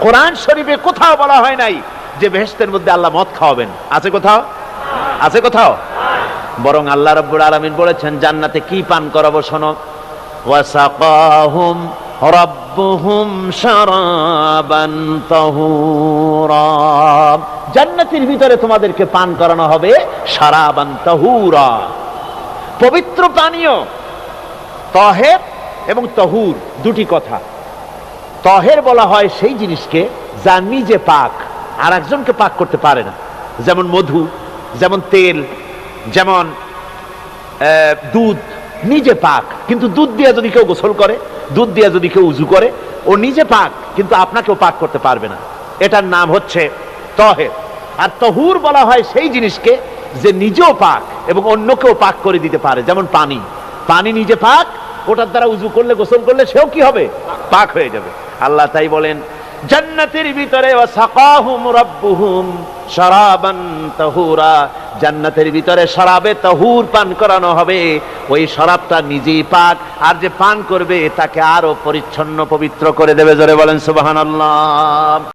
কোরআন শরীফে কোথাও বলা হয় নাই যে বেহেশতের মধ্যে আল্লাহ মদ খাওয়াবেন। আছে কোথাও? আছে কোথাও? বরং আল্লাহ রাব্বুল আলামিন বলেছেন জান্নাতে কি পান করাবো শোনো, ওয়াসাকাহুম রাব্বুহুম শারাবান তাহুরা, জান্নাতের ভিতরে তোমাদেরকে পান করানো হবে শারাবান তাহুরা, পবিত্র পানীয়। তাহের এবং তাহুর দুটি কথা। তাহের বলা হয় সেই জিনিসকে যা নিজে পাক আর একজনকে পাক করতে পারে না, যেমন মধু, যেমন তেল, যেমন দুধ নিজে পাক, কিন্তু দুধ দিয়ে যদি কেউ গোসল করে, দুধ দিয়ে যদি কেউ উজু করে, ও নিজে পাক কিন্তু আপনাকেও পাক করতে পারবে না। এটার নাম হচ্ছে তাহের। আর তাহুর বলা হয় সেই জিনিসকে যে নিজেও পাক এবং অন্যকেও পাক করে দিতে পারে, যেমন পানি। পানি নিজে পাক, ওটার দ্বারা উজু করলে, গোসল করলে সেও কি হবে? পাক হয়ে যাবে। আল্লাহ তাই বলেন জান্নাতের ভিতরে ওয়াসাকাহুম রাব্বুহুম শারাবান তাহুরা, জান্নাতের ভিতরে শরাবে তাহুর পান করানো হবে। ওই শরাবটা নিজেই পাক, আর যে পান করবে তাকে আরো পরিচ্ছন্ন পবিত্র করে দেবে। জোরে বলেন সুবহানাল্লাহ।